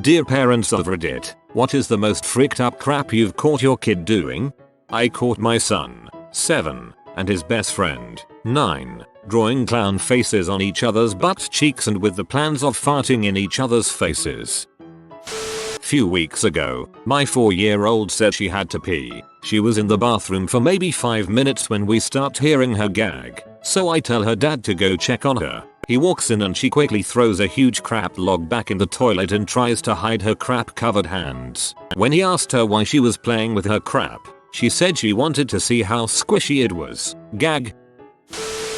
Dear parents of Reddit, what is the most freaked up crap you've caught your kid doing? I caught my son, 7, and his best friend, 9, drawing clown faces on each other's butt cheeks and with the plans of farting in each other's faces. Few weeks ago, my 4-year-old said she had to pee. She was in the bathroom for maybe 5 minutes when we start hearing her gag, so I tell her dad to go check on her. He walks in and she quickly throws a huge crap log back in the toilet and tries to hide her crap covered hands. When he asked her why she was playing with her crap, she said she wanted to see how squishy it was. Gag.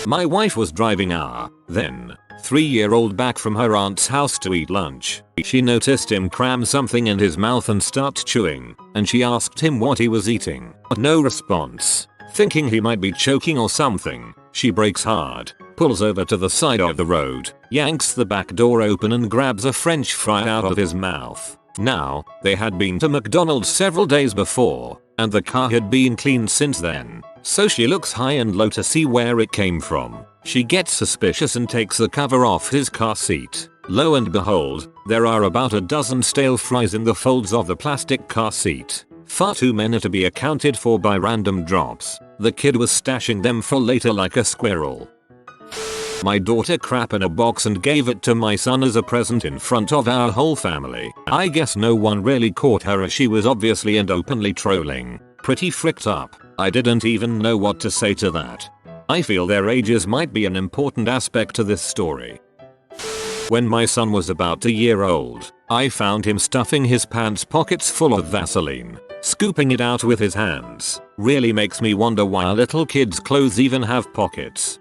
My wife was driving our, then, 3-year-old back from her aunt's house to eat lunch. She noticed him cram something in his mouth and start chewing, and she asked him what he was eating. No response. Thinking he might be choking or something, she brakes hard, pulls over to the side of the road, yanks the back door open and grabs a French fry out of his mouth. Now, they had been to McDonald's several days before, and the car had been cleaned since then, so she looks high and low to see where it came from. She gets suspicious and takes the cover off his car seat. Lo and behold, there are about a dozen stale fries in the folds of the plastic car seat. Far too many to be accounted for by random drops. The kid was stashing them for later like a squirrel. My daughter crapped in a box and gave it to my son as a present in front of our whole family. I guess no one really caught her as she was obviously and openly trolling. Pretty fricked up. I didn't even know what to say to that. I feel their ages might be an important aspect to this story. When my son was about a year old, I found him stuffing his pants pockets full of Vaseline, scooping it out with his hands. Really makes me wonder why little kids' clothes even have pockets.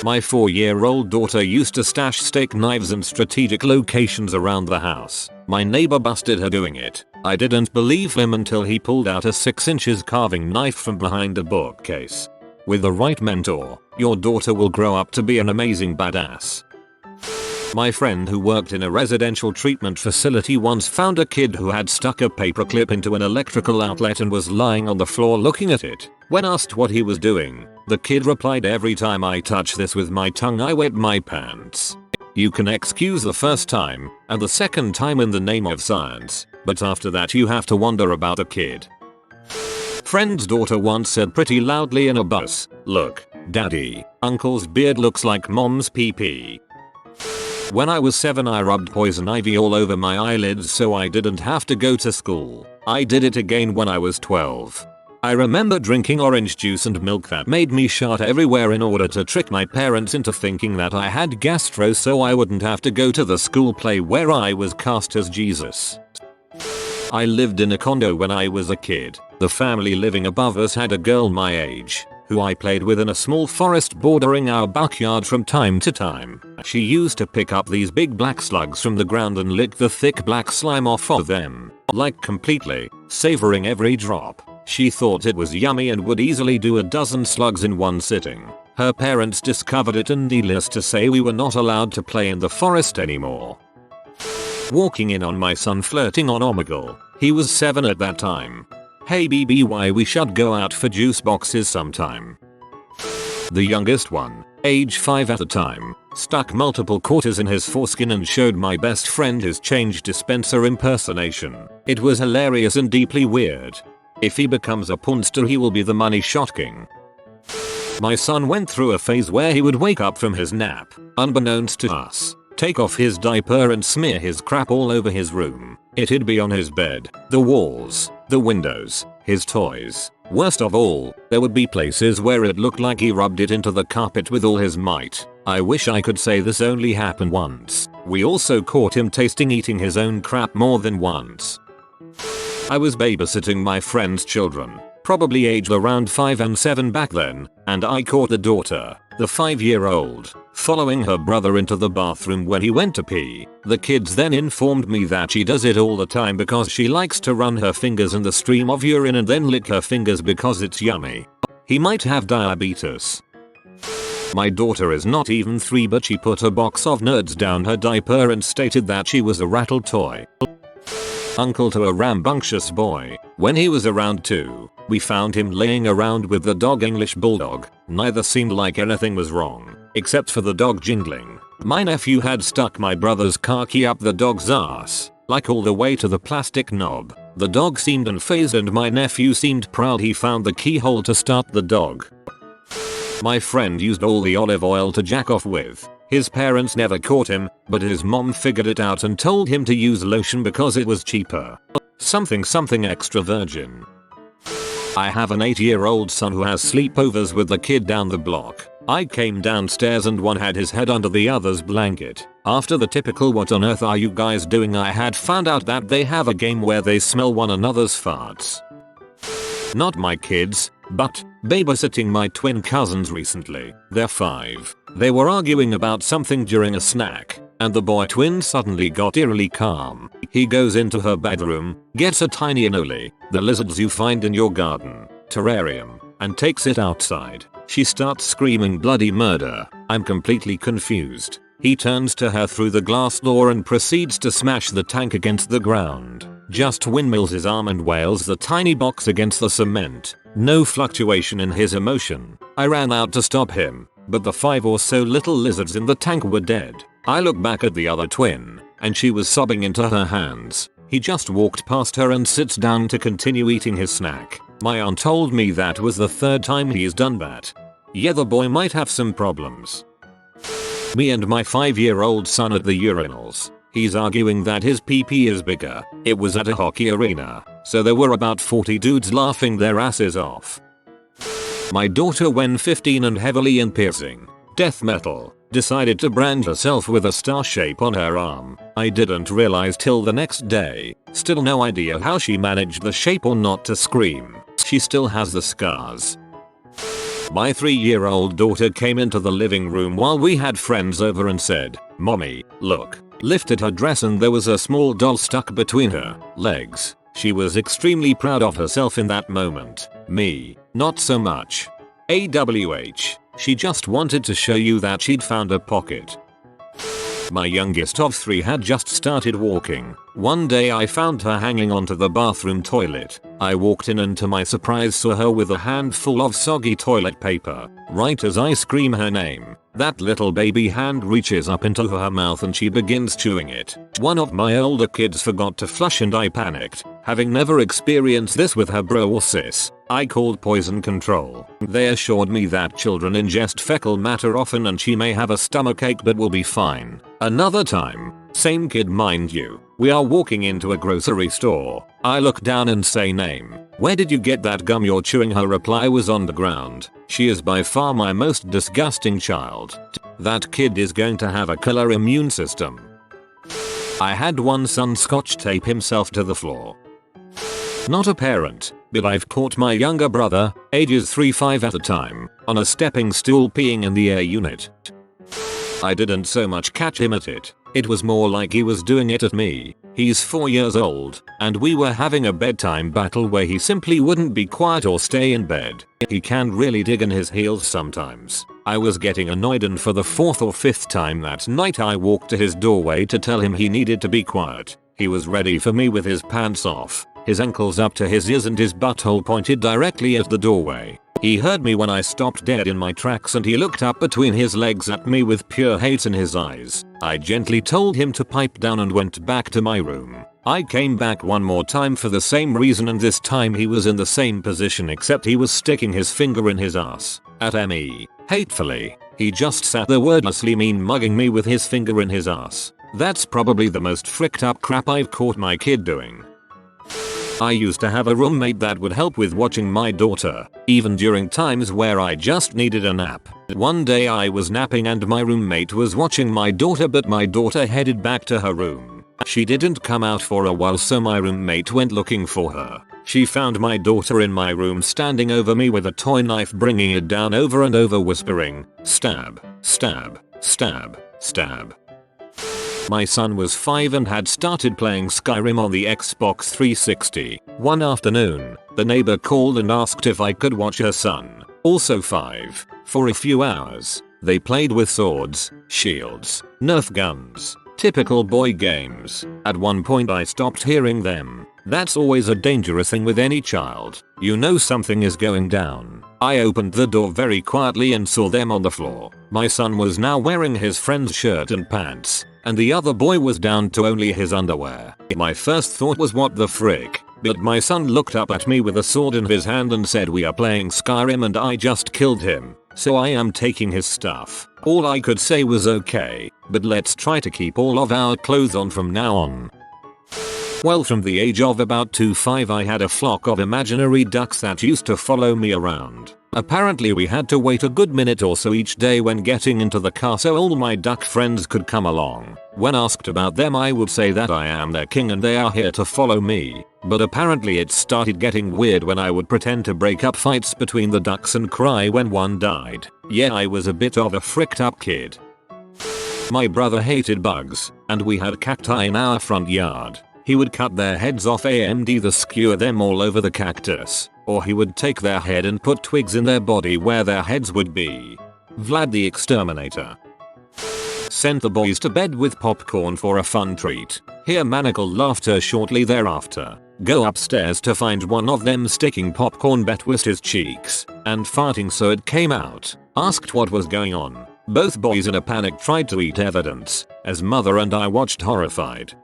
My 4-year-old daughter used to stash steak knives in strategic locations around the house. My neighbor busted her doing it. I didn't believe him until he pulled out a 6-inch carving knife from behind a bookcase. With the right mentor, your daughter will grow up to be an amazing badass. My friend who worked in a residential treatment facility once found a kid who had stuck a paperclip into an electrical outlet and was lying on the floor looking at it. When asked what he was doing, the kid replied, "Every time I touch this with my tongue I wet my pants." You can excuse the first time, and the second time in the name of science, but after that you have to wonder about a kid. Friend's daughter once said pretty loudly in a bus, "Look, daddy, uncle's beard looks like mom's pee-pee." When I was 7 I rubbed poison ivy all over my eyelids so I didn't have to go to school. I did it again when I was 12. I remember drinking orange juice and milk that made me shart everywhere in order to trick my parents into thinking that I had gastro so I wouldn't have to go to the school play where I was cast as Jesus. I lived in a condo when I was a kid. The family living above us had a girl my age, who I played with in a small forest bordering our backyard from time to time. She used to pick up these big black slugs from the ground and lick the thick black slime off of them, like completely, savoring every drop. She thought it was yummy and would easily do a dozen slugs in one sitting. Her parents discovered it and needless to say we were not allowed to play in the forest anymore. Walking in on my son flirting on Omegle. He was 7 at that time. "Hey BBY, we should go out for juice boxes sometime." The youngest one, age 5 at the time, stuck multiple quarters in his foreskin and showed my best friend his change dispenser impersonation. It was hilarious and deeply weird. If he becomes a punster he will be the money shot king. My son went through a phase where he would wake up from his nap, unbeknownst to us, take off his diaper and smear his crap all over his room. It'd be on his bed, the walls, the windows, his toys. Worst of all, there would be places where it looked like he rubbed it into the carpet with all his might. I wish I could say this only happened once. We also caught him eating his own crap more than once. I was babysitting my friend's children, probably aged around 5 and 7 back then, and I caught the daughter, the 5-year-old, following her brother into the bathroom when he went to pee. The kids then informed me that she does it all the time because she likes to run her fingers in the stream of urine and then lick her fingers because it's yummy. He might have diabetes. My daughter is not even 3 but she put a box of nerds down her diaper and stated that she was a rattle toy. Uncle to a rambunctious boy. When he was around 2, we found him laying around with the dog English Bulldog. Neither seemed like anything was wrong, except for the dog jingling. My nephew had stuck my brother's car key up the dog's ass, like all the way to the plastic knob. The dog seemed unfazed and my nephew seemed proud he found the keyhole to start the dog. My friend used all the olive oil to jack off with. His parents never caught him, but his mom figured it out and told him to use lotion because it was cheaper. Something extra virgin. I have an 8-year-old son who has sleepovers with the kid down the block. I came downstairs and one had his head under the other's blanket. After the typical "what on earth are you guys doing?" I had found out that they have a game where they smell one another's farts. Not my kids, but babysitting my twin cousins recently. They're 5. They were arguing about something during a snack, and the boy twin suddenly got eerily calm. He goes into her bedroom, gets a tiny anole, the lizards you find in your garden, terrarium, and takes it outside. She starts screaming bloody murder. I'm completely confused. He turns to her through the glass door and proceeds to smash the tank against the ground. Just windmills his arm and wails the tiny box against the cement. No fluctuation in his emotion. I ran out to stop him, but the 5 or so little lizards in the tank were dead. I look back at the other twin, and she was sobbing into her hands. He just walked past her and sits down to continue eating his snack. My aunt told me that was the 3rd time he's done that. Yeah, the boy might have some problems. Me and my 5-year-old son at the urinals. He's arguing that his pee-pee is bigger. It was at a hockey arena, so there were about 40 dudes laughing their asses off. My daughter, when 15 and heavily in piercing, death metal, decided to brand herself with a star shape on her arm. I didn't realize till the next day. Still no idea how she managed the shape or not to scream. She still has the scars. My 3-year-old daughter came into the living room while we had friends over and said, "Mommy, look." Lifted her dress and there was a small doll stuck between her legs. She was extremely proud of herself in that moment. Me, not so much. AWH, she just wanted to show you that she'd found a pocket. My youngest of 3 had just started walking. One day I found her hanging onto the bathroom toilet. I walked in and to my surprise saw her with a handful of soggy toilet paper. Right as I scream her name, that little baby hand reaches up into her mouth and she begins chewing it. One of my older kids forgot to flush and I panicked. Having never experienced this with her bro or sis, I called poison control. They assured me that children ingest fecal matter often and she may have a stomachache but will be fine. Another time, same kid mind you, we are walking into a grocery store. I look down and say, "Name, where did you get that gum you're chewing?" Her reply was, "On the ground." She is by far my most disgusting child. That kid is going to have a killer immune system. I had one son scotch tape himself to the floor. Not a parent, but I've caught my younger brother, ages 3-5 at the time, on a stepping stool peeing in the air unit. I didn't so much catch him at it. It was more like he was doing it at me. He's 4 years old, and we were having a bedtime battle where he simply wouldn't be quiet or stay in bed. He can really dig in his heels sometimes. I was getting annoyed and for the 4th or 5th time that night I walked to his doorway to tell him he needed to be quiet. He was ready for me with his pants off, his ankles up to his ears and his butthole pointed directly at the doorway. He heard me when I stopped dead in my tracks and he looked up between his legs at me with pure hate in his eyes. I gently told him to pipe down and went back to my room. I came back one more time for the same reason and this time he was in the same position except he was sticking his finger in his ass at me. Hatefully, he just sat there wordlessly mean mugging me with his finger in his ass. That's probably the most fricked up crap I've caught my kid doing. I used to have a roommate that would help with watching my daughter, even during times where I just needed a nap. One day I was napping and my roommate was watching my daughter but my daughter headed back to her room. She didn't come out for a while so my roommate went looking for her. She found my daughter in my room standing over me with a toy knife bringing it down over and over whispering, "Stab, stab, stab, stab." My son was 5 and had started playing Skyrim on the Xbox 360. One afternoon, the neighbor called and asked if I could watch her son, also 5, for a few hours. They played with swords, shields, Nerf guns, typical boy games. At one point I stopped hearing them. That's always a dangerous thing with any child. You know something is going down. I opened the door very quietly and saw them on the floor. My son was now wearing his friend's shirt and pants. and the other boy was down to only his underwear. My first thought was what the frick, but my son looked up at me with a sword in his hand and said we are playing Skyrim and I just killed him, so I am taking his stuff. All I could say was okay, but let's try to keep all of our clothes on from now on. Well, from the age of about 2-5 I had a flock of imaginary ducks that used to follow me around. Apparently we had to wait a good minute or so each day when getting into the car so all my duck friends could come along. When asked about them I would say that I am their king and they are here to follow me. But apparently it started getting weird when I would pretend to break up fights between the ducks and cry when one died. Yeah, I was a bit of a fricked up kid. My brother hated bugs, and we had cacti in our front yard. He would cut their heads off and either skewer them all over the cactus, or he would take their head and put twigs in their body where their heads would be. Vlad the Exterminator sent the boys to bed with popcorn for a fun treat. Hear maniacal laughter shortly thereafter. Go upstairs to find one of them sticking popcorn betwist his cheeks and farting so it came out. Asked what was going on. Both boys in a panic tried to eat evidence, as mother and I watched horrified.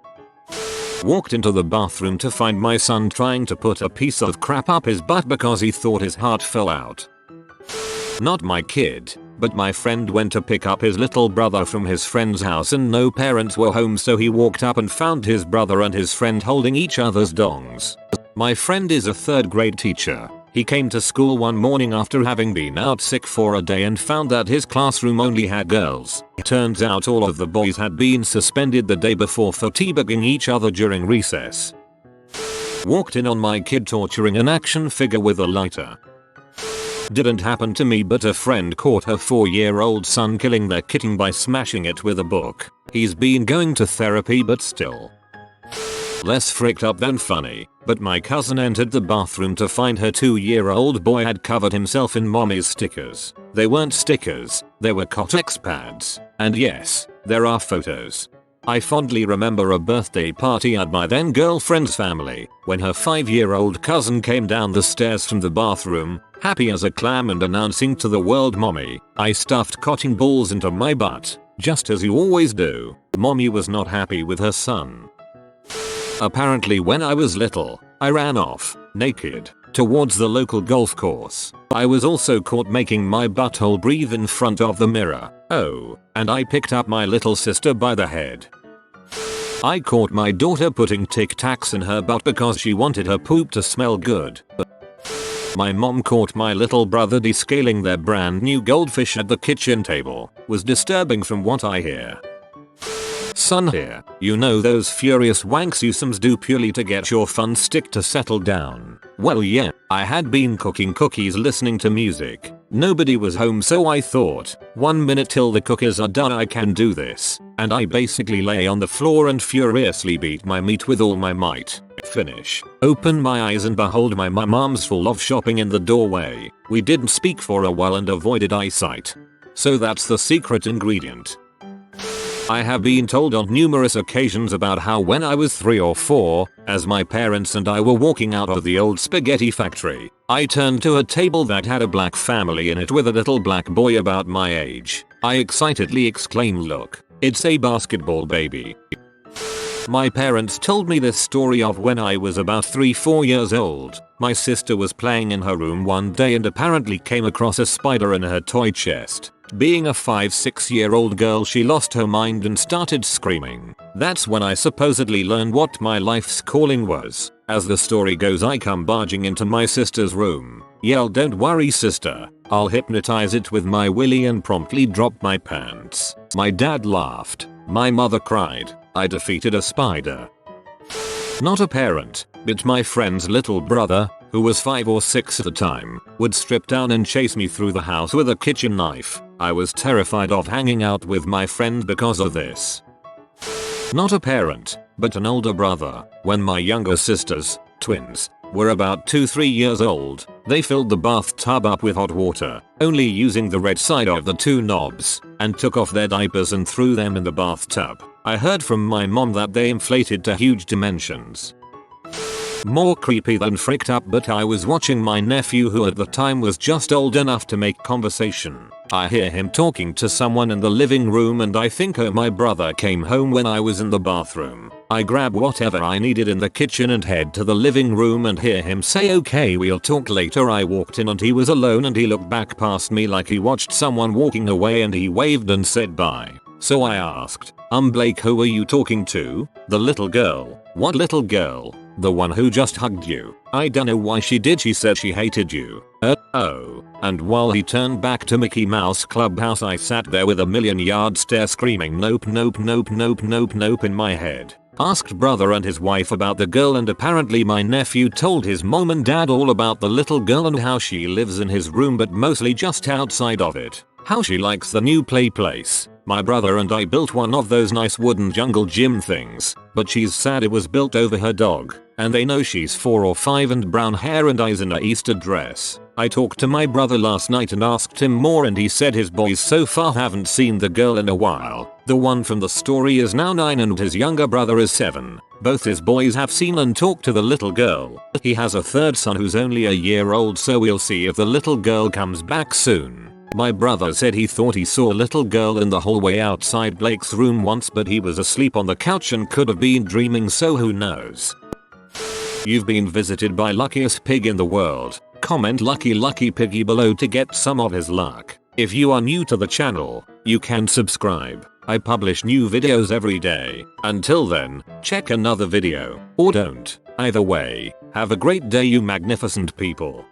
Walked into the bathroom to find my son trying to put a piece of crap up his butt because he thought his heart fell out. Not my kid, but my friend went to pick up his little brother from his friend's house and no parents were home, so he walked up and found his brother and his friend holding each other's dongs. My friend is a 3rd grade teacher. He came to school one morning after having been out sick for a day and found that his classroom only had girls. Turns out all of the boys had been suspended the day before for teabagging each other during recess. Walked in on my kid torturing an action figure with a lighter. Didn't happen to me, but a friend caught her 4-year-old son killing their kitten by smashing it with a book. He's been going to therapy but still less freaked up than funny, but my cousin entered the bathroom to find her 2-year-old boy had covered himself in mommy's stickers. They weren't stickers, they were Kotex pads. And yes, there are photos. I fondly remember a birthday party at my then girlfriend's family, when her 5-year-old cousin came down the stairs from the bathroom, happy as a clam and announcing to the world, "Mommy, I stuffed cotton balls into my butt, just as you always do." Mommy was not happy with her son. Apparently when I was little, I ran off, naked, towards the local golf course. I was also caught making my butthole breathe in front of the mirror. Oh, and I picked up my little sister by the head. I caught my daughter putting Tic Tacs in her butt because she wanted her poop to smell good. My mom caught my little brother descaling their brand new goldfish at the kitchen table. Was disturbing from what I hear. Son here, you know those furious wanks you Sims do purely to get your fun stick to settle down. Well yeah, I had been cooking cookies listening to music. Nobody was home, so I thought, 1 minute till the cookies are done I can do this. And I basically lay on the floor and furiously beat my meat with all my might. Finish. Open my eyes and behold my mom's full of shopping in the doorway. We didn't speak for a while and avoided eyesight. So that's the secret ingredient. I have been told on numerous occasions about how when I was 3 or 4, as my parents and I were walking out of the old spaghetti factory, I turned to a table that had a black family in it with a little black boy about my age. I excitedly exclaimed, "Look, it's a basketball baby." My parents told me this story of when I was about 3-4 years old. My sister was playing in her room one day and apparently came across a spider in her toy chest. Being a 5-6-year-old girl, she lost her mind and started screaming. That's when I supposedly learned what my life's calling was. As the story goes, I come barging into my sister's room, yell, "Don't worry sister, I'll hypnotize it with my willy," and promptly dropped my pants. My dad laughed. My mother cried. I defeated a spider. Not a parent, but my friend's little brother, who was 5 or 6 at the time, would strip down and chase me through the house with a kitchen knife. I was terrified of hanging out with my friend because of this. Not a parent, but an older brother. When my younger sisters, twins, were about 2-3 years old, they filled the bathtub up with hot water, only using the red side of the 2 knobs, and took off their diapers and threw them in the bathtub. I heard from my mom that they inflated to huge dimensions. More creepy than freaked up, but I was watching my nephew, who at the time was just old enough to make conversation. I hear him talking to someone in the living room and I think my brother came home when I was in the bathroom. I grab whatever I needed in the kitchen and head to the living room and hear him say, "Okay, we'll talk later." I walked in and he was alone and he looked back past me like he watched someone walking away and he waved and said bye. So I asked, Blake, who are you talking to?" "The little girl." "What little girl?" "The one who just hugged you." "I dunno why she did. She said she hated you." Oh. And while he turned back to Mickey Mouse Clubhouse, I sat there with a million-yard stare screaming nope nope nope nope nope nope in my head. Asked brother and his wife about the girl and apparently my nephew told his mom and dad all about the little girl and how she lives in his room but mostly just outside of it. How she likes the new play place. My brother and I built one of those nice wooden jungle gym things, but she's sad it was built over her dog, and they know she's 4 or 5 and brown hair and eyes in a Easter dress. I talked to my brother last night and asked him more and he said his boys so far haven't seen the girl in a while. The one from the story is now 9 and his younger brother is 7. Both his boys have seen and talked to the little girl. He has a third son who's only a year old, so we'll see if the little girl comes back soon. My brother said he thought he saw a little girl in the hallway outside Blake's room once, but he was asleep on the couch and could have been dreaming, so who knows. You've been visited by luckiest pig in the world. Comment lucky piggy below to get some of his luck. If you are new to the channel, you can subscribe. I publish new videos every day. Until then, check another video, or don't. Either way, have a great day you magnificent people.